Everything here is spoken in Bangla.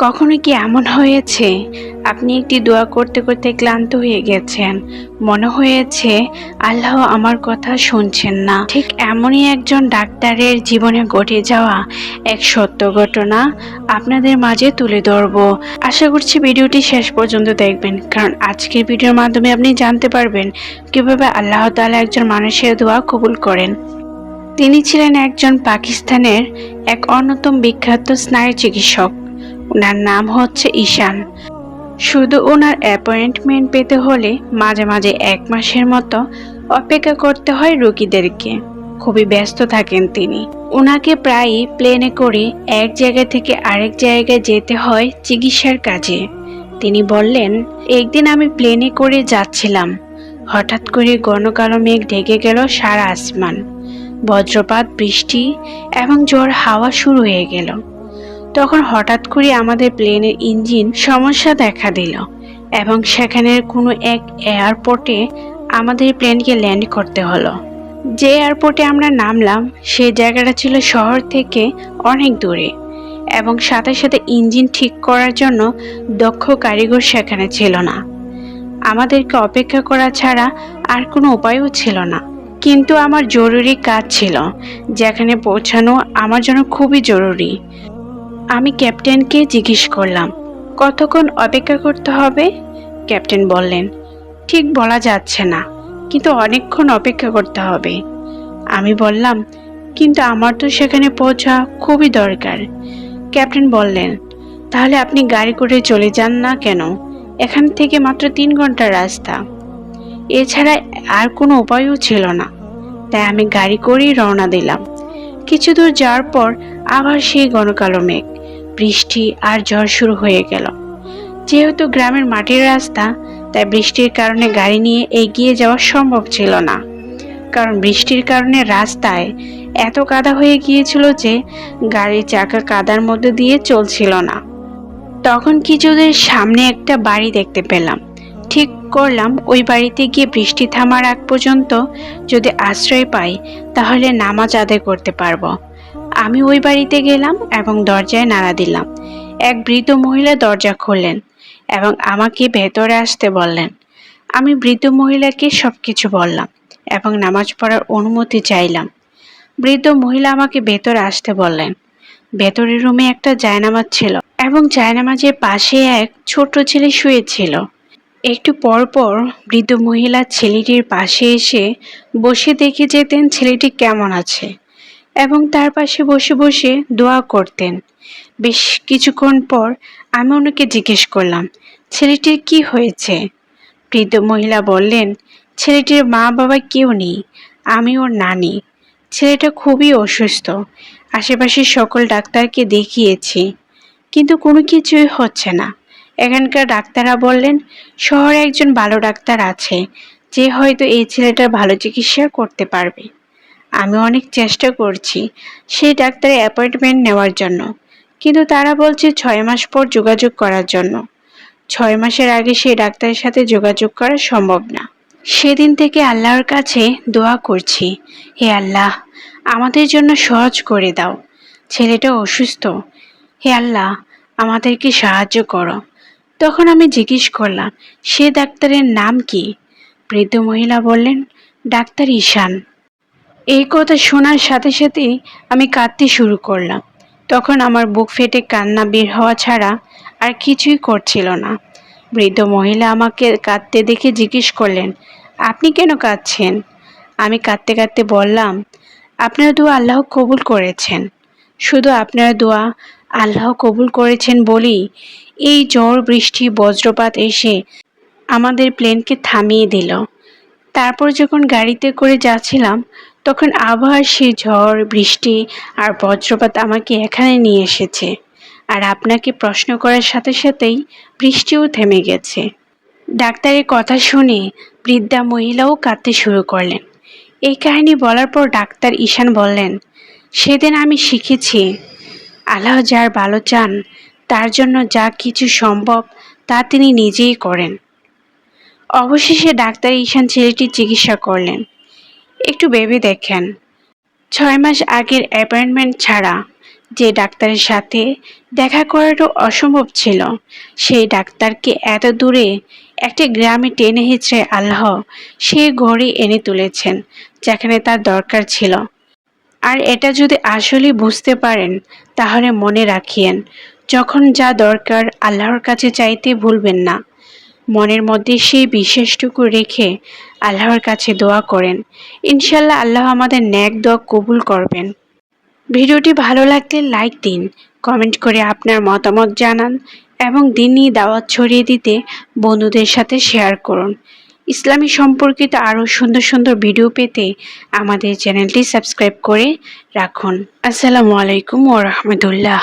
কখনো কি এমন হয়েছে আপনি একটি দোয়া করতে করতে ক্লান্ত হয়ে গেছেন, মনে হয়েছে আল্লাহ আমার কথা শুনছেন না? ঠিক এমনই একজন ডাক্তারের জীবনে ঘটে যাওয়া এক সত্য ঘটনা আপনাদের মাঝে তুলে ধরব। আশা করছি ভিডিওটি শেষ পর্যন্ত দেখবেন, কারণ আজকের ভিডিওর মাধ্যমে আপনি জানতে পারবেন কিভাবে আল্লাহ তাআলা একজন মানুষের দোয়া কবুল করেন। তিনি ছিলেন একজন পাকিস্তানের এক অন্যতম বিখ্যাত স্নায়ু চিকিৎসক। ওনার নাম হচ্ছে ঈশান। শুধু ওনার অ্যাপয়েন্টমেন্ট পেতে হলে মাঝে মাঝে 1 মাসের মতো অপেক্ষা করতে হয় রোগীদেরকে। খুবই ব্যস্ত থাকেন তিনি। ওনাকে প্রায়ই প্লেনে করে এক জায়গা থেকে আরেক জায়গায় যেতে হয় চিকিৎসার কাজে। তিনি বললেন, একদিন আমি প্লেনে করে যাচ্ছিলাম, হঠাৎ করে ঘন কালো মেঘ ঢেকে গেল সারা আসমান। বজ্রপাত, বৃষ্টি এবং ঝড় হাওয়া শুরু হয়ে গেল। তখন হঠাৎ করে আমাদের প্লেনের ইঞ্জিন সমস্যা দেখা দিল এবং সেখানের কোনো এক এয়ারপোর্টে আমাদের প্লেনকে ল্যান্ড করতে হলো। যে এয়ারপোর্টে আমরা নামলাম সেই জায়গাটা ছিল শহর থেকে অনেক দূরে এবং সাথে সাথে ইঞ্জিন ঠিক করার জন্য দক্ষ কারিগর সেখানে ছিল না। আমাদেরকে অপেক্ষা করা ছাড়া আর কোনো উপায়ও ছিল না। কিন্তু আমার জরুরি কাজ ছিল, যেখানে পৌঁছানো আমার জন্য খুবই জরুরি। আমি ক্যাপ্টেনকে জিজ্ঞেস করলাম, কতক্ষণ অপেক্ষা করতে হবে? ক্যাপ্টেন বললেন, ঠিক বলা যাচ্ছে না, কিন্তু অনেকক্ষণ অপেক্ষা করতে হবে। আমি বললাম, কিন্তু আমার তো সেখানে পৌঁছা খুবই দরকার। ক্যাপ্টেন বললেন, তাহলে আপনি গাড়ি করে চলে যান না কেন? এখান থেকে মাত্র 3 ঘন্টার রাস্তা। এছাড়া আর কোনো উপায়ও ছিল না, তাই আমি গাড়ি করেই রওনা দিলাম। কিছু দূর যাওয়ার পর আবার সেই ঘন কালো মেঘ, বৃষ্টি আর ঝড় শুরু হয়ে গেল। যেহেতু গ্রামের মাটির রাস্তা, তাই বৃষ্টির কারণে গাড়ি নিয়ে এগিয়ে যাওয়া সম্ভব ছিল না, কারণ বৃষ্টির কারণে রাস্তায় এত কাদা হয়ে গিয়েছিল যে গাড়ির চাকা কাদার মধ্যে দিয়ে চলছিল না। তখন কিছুদের সামনে একটা বাড়ি দেখতে পেলাম। ঠিক করলাম ওই বাড়িতে গিয়ে বৃষ্টি থামার আগ পর্যন্ত যদি আশ্রয় পাই তাহলে নামাজ আদায় করতে পারবো। আমি ওই বাড়িতে গেলাম এবং দরজায় নাড়া দিলাম। এক বৃদ্ধ মহিলা দরজা খুললেন এবং আমাকে ভেতরে আসতে বললেন। আমি বৃদ্ধ মহিলাকে সবকিছু বললাম এবং নামাজ পড়ার অনুমতি চাইলাম। বৃদ্ধ মহিলা আমাকে ভেতরে আসতে বললেন। ভেতরের রুমে একটা জায়নামাজ ছিল এবং জায়নামাজের পাশে এক ছোট ছেলে শুয়েছিল। একটু পর পর বৃদ্ধ মহিলা ছেলেটির পাশে এসে বসে দেখে যেতেন ছেলেটি কেমন আছে এবং তার পাশে বসে বসে দোয়া করতেন। বেশ কিছুক্ষণ পর আমি ওনাকে জিজ্ঞেস করলাম, ছেলেটির কি হয়েছে? বৃদ্ধ মহিলা বললেন, ছেলেটির মা বাবা কেউ নেই, আমি ওর নানি। ছেলেটা খুবই অসুস্থ। আশেপাশের সকল ডাক্তারকে দেখিয়েছি, কিন্তু কোনো কিছুই হচ্ছে না। এখানকার ডাক্তাররা বললেন শহরে একজন ভালো ডাক্তার আছে, যে হয়তো এই ছেলেটার ভালো চিকিৎসা করতে পারবে। আমি অনেক চেষ্টা করছি সেই ডাক্তারের অ্যাপয়েন্টমেন্ট নেওয়ার জন্য, কিন্তু তারা বলছে 6 মাস পর যোগাযোগ করার জন্য। 6 মাসের আগে সেই ডাক্তারের সাথে যোগাযোগ করা সম্ভব না। সেদিন থেকে আল্লাহর কাছে দোয়া করছি, হে আল্লাহ, আমাদের জন্য সহজ করে দাও। ছেলেটা অসুস্থ, হে আল্লাহ, আমাদেরকে সাহায্য করো। তখন আমি জিজ্ঞেস করলাম, সে ডাক্তারের নাম কি? বৃদ্ধ মহিলা বললেন, ডাক্তার ঈশান। এই কথা শোনার সাথে সাথেই আমি কাঁদতে শুরু করলাম। তখন আমার বুক ফেটে কান্না বের হওয়া ছাড়া আর কিছুই করছিল না। বৃদ্ধ মহিলা আমাকে কাঁদতে দেখে জিজ্ঞেস করলেন, আপনি কেন কাঁদছেন? আমি কাঁদতে কাঁদতে বললাম, আপনার দোয়া আল্লাহ কবুল করেছেন। শুধু আপনার দোয়া আল্লাহ কবুল করেছেন বলেই এই ঝড়, বৃষ্টি, বজ্রপাত এসে আমাদের প্লেনকে থামিয়ে দিল। তারপর যখন গাড়িতে করে যাচ্ছিলাম তখন আবার সেই ঝড়, বৃষ্টি আর বজ্রপাত আমাকে এখানে নিয়ে এসেছে। আর আপনাকে প্রশ্ন করার সাথে সাথেই বৃষ্টিও থেমে গেছে। ডাক্তারের কথা শুনে বৃদ্ধা মহিলাও কাঁদতে শুরু করলেন। এই কাহিনী বলার পর ডাক্তার ঈশান বললেন, সেদিন আমি শিখেছি আল্লাহ যার ভালো চান তার জন্য যা কিছু সম্ভব তা তিনি নিজেই করেন। অবশেষে ডাক্তার ঈশান ছেলেটির চিকিৎসা করলেন। একটু ভেবে দেখেন, 6 মাস আগের অ্যাপয়েন্টমেন্ট ছাড়া যে ডাক্তারের সাথে দেখা করাটাও অসম্ভব ছিল, সেই ডাক্তারকে এত দূরে একটা গ্রামে টেনে হিচড়ে আল্লাহ সেই ঘরে এনে তুলেছেন যেখানে তার দরকার ছিল। আর এটা যদি আসলে বুঝতে পারেন তাহলে মনে রাখিয়েন, যখন যা দরকার আল্লাহর কাছে চাইতে ভুলবেন না। মনের মধ্যে সেই বিশ্বাসটুকু রেখে আল্লাহর কাছে দোয়া করেন, ইনশাল্লাহ আল্লাহ আমাদের নেক দোয়া কবুল করবেন। ভিডিওটি ভালো লাগলে লাইক দিন, কমেন্ট করে আপনার মতামত জানান এবং দিনই দাওয়াত ছড়িয়ে দিতে বন্ধুদের সাথে শেয়ার করুন। ইসলামী সম্পর্কিত আরও সুন্দর সুন্দর ভিডিও পেতে আমাদের চ্যানেলটি সাবস্ক্রাইব করে রাখুন। আসসালামু আলাইকুম ওয়া রাহমাতুল্লাহ।